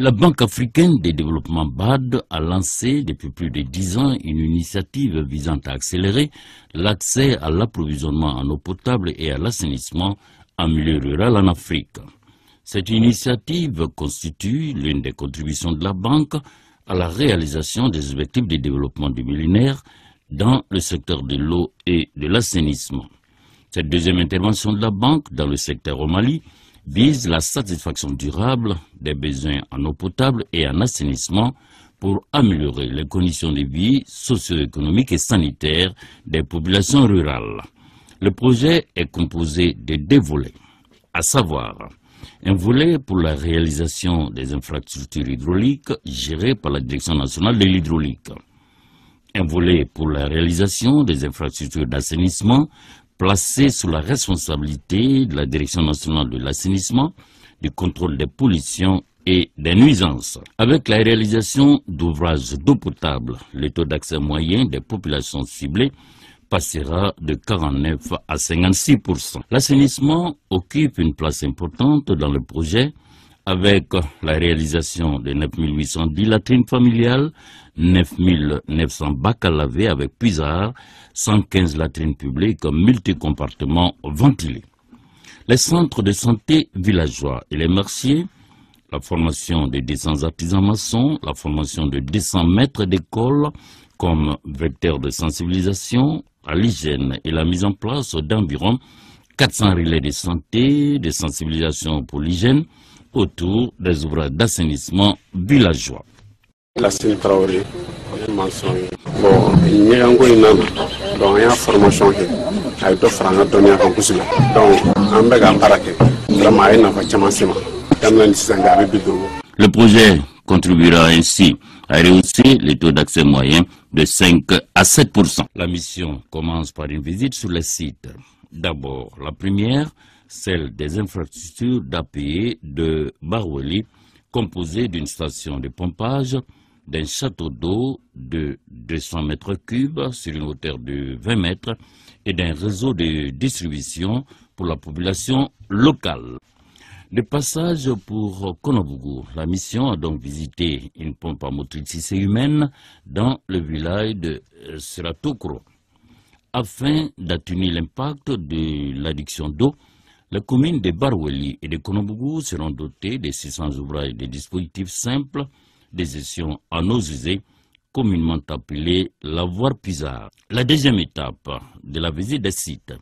La Banque africaine de développement BAD a lancé depuis plus de 10 ans une initiative visant à accélérer l'accès à l'approvisionnement en eau potable et à l'assainissement en milieu rural en Afrique. Cette initiative constitue l'une des contributions de la Banque à la réalisation des objectifs de développement du millénaire dans le secteur de l'eau et de l'assainissement. Cette deuxième intervention de la Banque dans le secteur au Mali vise la satisfaction durable des besoins en eau potable et en assainissement pour améliorer les conditions de vie socio-économiques et sanitaires des populations rurales. Le projet est composé de 2 volets, à savoir un volet pour la réalisation des infrastructures hydrauliques gérées par la Direction nationale de l'hydraulique, un volet pour la réalisation des infrastructures d'assainissement placé sous la responsabilité de la Direction nationale de l'assainissement, du contrôle des pollutions et des nuisances. Avec la réalisation d'ouvrages d'eau potable, le taux d'accès moyen des populations ciblées passera de 49 à 56%. L'assainissement occupe une place importante dans le projet avec la réalisation de 9810 latrines familiales, 9900 bacs à laver avec puisard, 115 latrines publiques multicompartiments ventilés. Les centres de santé villageois et les marchés, la formation de 200 artisans maçons, la formation de 200 maîtres d'école comme vecteur de sensibilisation à l'hygiène et la mise en place d'environ 400 relais de santé, de sensibilisation pour l'hygiène autour des ouvrages d'assainissement villageois. La Traoré, bon, il y a une formation qui a été faite donc le projet contribuera ainsi à rehausser les taux d'accès moyen de 5 à 7%. La mission commence par une visite sur les sites. D'abord, la première, celle des infrastructures d'APE de Barweli, composée d'une station de pompage, d'un château d'eau de 200 mètres cubes sur une hauteur de 20 mètres et d'un réseau de distribution pour la population locale. De passage pour Konobougou, la mission a donc visité une pompe à motricité humaine dans le village de Seratokro. Afin d'atténuer l'impact de l'adduction d'eau, les communes de Barweli et de Konobougou seront dotées de 600 ouvrages de dispositifs simples de gestion en eaux usées, communément appelés lavoir puisard. La deuxième étape de la visite des sites,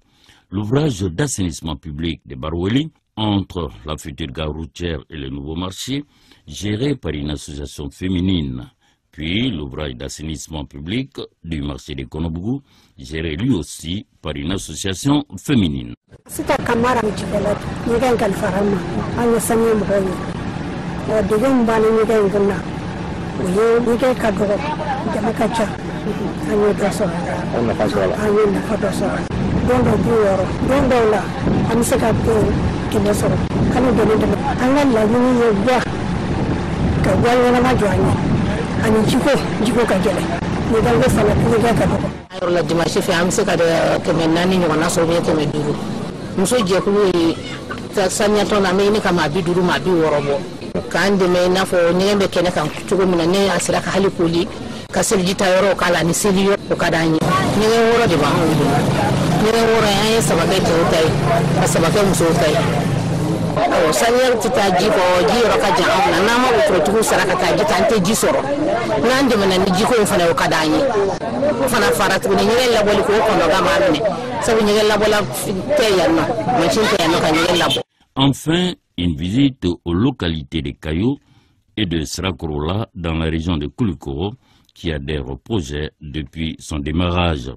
l'ouvrage d'assainissement public de Barweli, entre la future gare routière et le nouveau marché, géré par une association féminine. Puis l'ouvrage d'assainissement public du marché de Konobougou, géré lui aussi par une association féminine. la dimanche fait am se ka de menani nyona so be ke meduru muso je ku sanya to na me ni kama biduru ma bi worobo kan de me na fo nyembe kene kan tugo mina ne asira ka hali kuli ka selji tayoro kala ni seliyo ko kadani ni woro de ba ni woro ya sababe to tay sababe muso tay sanya tita jiko jiro ka jam na nama ko tugo saraka ta jitante jisoro nan de mina ni jiko fana ko kadani fana farat ko ni la boli ko ko no gamane sabu ni la bola teyano machin teyano ka ni la. Enfin, une visite aux localités de Kayo et de Srakorola dans la région de Koulikoro qui adhère au projet depuis son démarrage.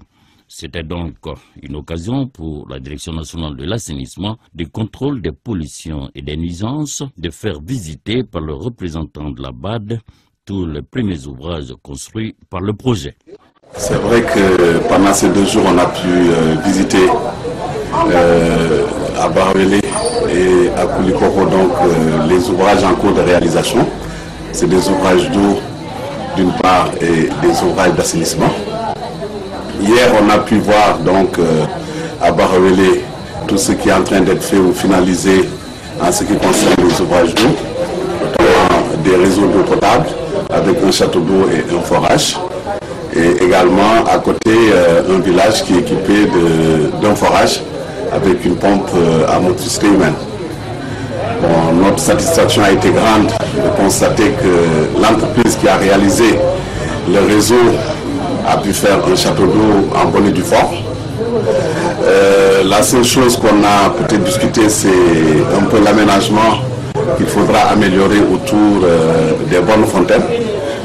C'était donc une occasion pour la Direction nationale de l'assainissement, du contrôle des pollutions et des nuisances, de faire visiter par le représentant de la BAD tous les premiers ouvrages construits par le projet. C'est vrai que pendant ces 2 jours, on a pu visiter à Barweli et à Koulikoro donc les ouvrages en cours de réalisation. C'est des ouvrages d'eau d'une part et des ouvrages d'assainissement. Hier, on a pu voir donc à Barweli tout ce qui est en train d'être fait ou finalisé en ce qui concerne les ouvrages d'eau, des réseau d'eau potable avec un château d'eau et un forage. Et également à côté un village qui est équipé d'un forage avec une pompe à motricité humaine. Bon, notre satisfaction a été grande de constater que l'entreprise qui a réalisé le réseau a pu faire un château d'eau en bonne et due forme. La seule chose qu'on a peut-être discuté, c'est un peu l'aménagement qu'il faudra améliorer autour des bonnes fontaines,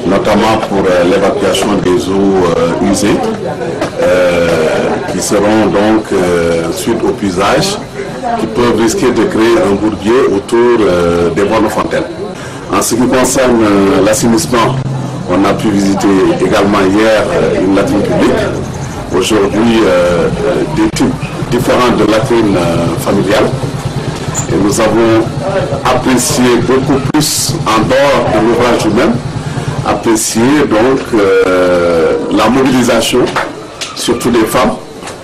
notamment pour l'évacuation des eaux usées, qui seront donc, suite au puisage, qui peuvent risquer de créer un bourbier autour des bonnes fontaines. En ce qui concerne l'assainissement, on a pu visiter également hier une latrine publique. Aujourd'hui, des types différents de latrines familiales. Et nous avons apprécié beaucoup plus, en dehors de l'ouvrage lui-même, apprécié donc la mobilisation, surtout des femmes,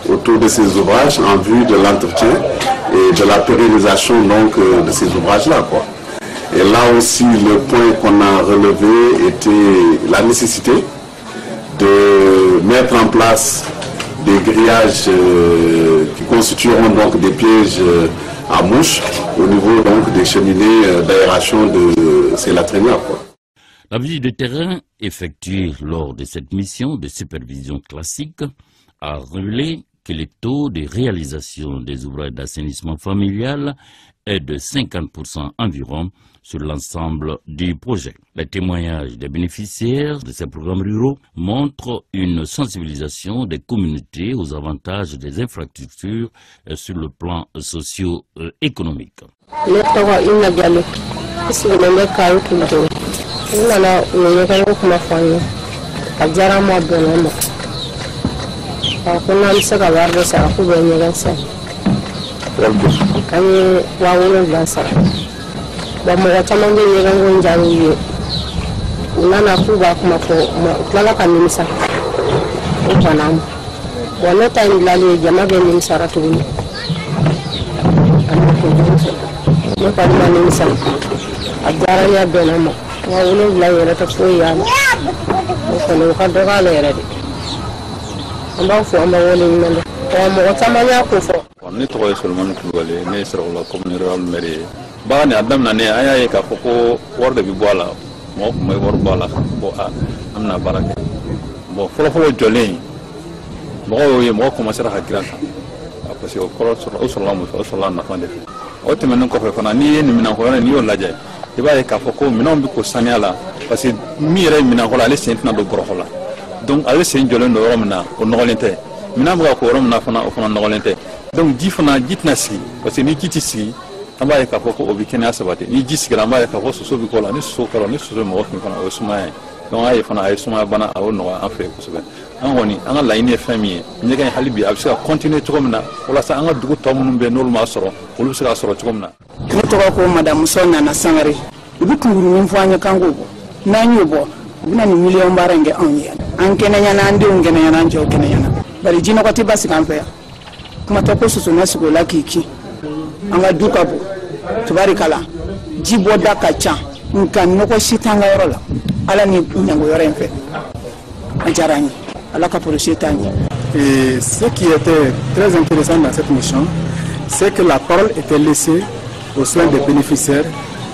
autour de ces ouvrages en vue de l'entretien et de la pérennisation donc, de ces ouvrages-là, quoi. Et là aussi, le point qu'on a relevé était la nécessité de mettre en place des grillages qui constitueront donc des pièges à mouches au niveau donc des cheminées d'aération de ces latrines-là, quoi. La visite de terrain effectuée lors de cette mission de supervision classique a révélé que le taux de réalisation des ouvrages d'assainissement familial est de 50% environ sur l'ensemble du projet. Les témoignages des bénéficiaires de ces programmes ruraux montrent une sensibilisation des communautés aux avantages des infrastructures sur le plan socio-économique. Ba mɔgɔ caman bɛ ɲɛgɛn ko in diya n'u ye u nana k'u b'a kuma fɔ u tilala ka nimisa u banna ma wa ne ta in dilanlen jama bɛ nimisara tuguni a ma kojugu fɛ ne kɔni ma nimisa a diyara ne bɛnna ma wa 7 yɛrɛ tɛ foyi y'a la o kɔni o ka dɔgɔ a la yɛrɛ de an b'a fɔ an b'a wale ɲuman dɛ wa mɔgɔ caman y'a ko fɔ. Ne tɔgɔ ye Solomani Kulubali ne ye Sarakola commune rurale maire ye. Bagan ni a daminɛ an y'a ye k'a fɔ ko wari de bɛ bɔ a la mɔgɔ tun bɛ wari bɔ a la ka fɔ an bɛna baara kɛ bon fɔlɔfɔlɔ jɔlen mɔgɔw y'o ye mɔgɔ commencera ka girin kan parce que o sɔrɔla mun fɛ o sɔrɔla nafa de fɛ o tɛmɛnen kɔfɛ fana n'i ye nin minɛnkɔrɔ n'i y'o lajɛ i b'a ye k'a fɔ ko minɛnw bɛ ko saniya la parce que min yɛrɛ ye minɛnkɔrɔ ale sen tɛna don bɔrɔkɔ la donc ale sen jɔlen don yɔrɔ min na o nɔgɔlen tɛ minɛn bɛ ka ko yɔrɔ min na fana o fana nɔgɔlen tɛ donc ji tɛna sigi parce que ni ji tɛ sigi an b'a ye k'a fɔ ko o bɛ kɛnɛya sabati ni ji sigira an b'a ye k'a fɔ soso bɛ k'o la ni soso kɛra ni soso mɔgɔ fin fana o ye sumaya ye donc an y'a ye fana a ye sumaya bana a y'o nɔgɔya an fɛ kosɛbɛ an kɔni an ka laɲini ye fɛn min ye ɲɛgɛn hali bi a bɛ se ka continuer cogo min na walasa an ka dugu tɔ minnu bɛ yen n'olu m'a sɔrɔ olu bɛ se k'a sɔrɔ cogo min na. Ne tɔgɔ ko Madame Nana Sangare u bɛ kunkuru min fɔ an ye k'an k'o bɔ n'an y'o bɔ u bɛ na ni miliyɔn baara in kɛ anw ye an kɛnɛyana an denw kɛnɛyana an cɛw kɛnɛyana bari jinɔgɔ tɛ basi k'an fɛ yan kuma tɛ ko soso na sigi o la k'i kin an ka du ka bon tubarikala ji bɔda ka ca nka nɔgɔ si t'an ka yɔrɔ la ala ni ɲango yɔrɔ in fɛ a diyara an ye ala ka projet t'an ye. Et ce qui était très intéressant dans cette mission, c'est que la parole était laissée aux soins des bénéficiaires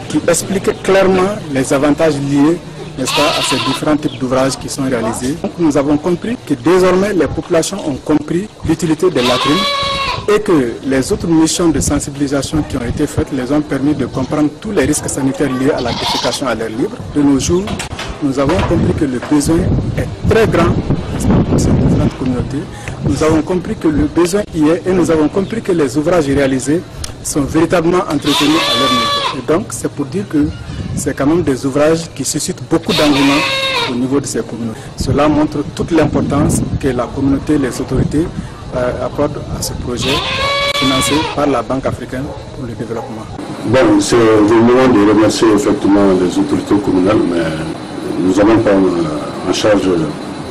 qui expliquaient clairement les avantages liés, n'est-ce pas, à ces différents types d'ouvrages qui sont réalisés. Donc, nous avons compris que désormais les populations ont compris l'utilité des latrines et que les autres missions de sensibilisation qui ont été faites les ont permis de comprendre tous les risques sanitaires liés à la défécation à l'air libre. De nos jours, nous avons compris que le besoin est très grand pour ces différentes communautés. Nous avons compris que le besoin y est et nous avons compris que les ouvrages réalisés sont véritablement entretenus à leur niveau. Et donc, c'est pour dire que c'est quand même des ouvrages qui suscitent beaucoup d'engouement au niveau de ces communautés. Cela montre toute l'importance que la communauté, les autorités accordent à ce projet financé par la Banque africaine pour le développement. Bon, c'est le moment de remercier effectivement les autorités communales, mais nous allons prendre en charge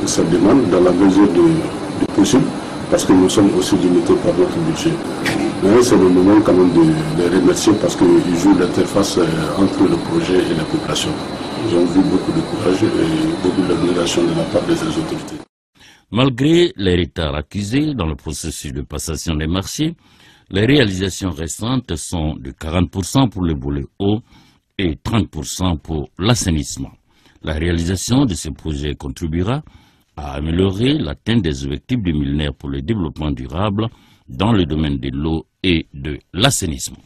cette demande dans la mesure du possible, parce que nous sommes aussi limités par notre budget. Mais c'est le moment quand même de les remercier parce qu'ils jouent l'interface entre le projet et la population. ont vu beaucoup de courage et beaucoup d'admiration de la part des autorités. Malgré les retards accusés dans le processus de passation des marchés, les réalisations restantes sont de 40% pour le volet eau et 30% pour l'assainissement. La réalisation de ces projets contribuera à améliorer l'atteinte des objectifs du millénaire pour le développement durable dans le domaine de l'eau et de l'assainissement.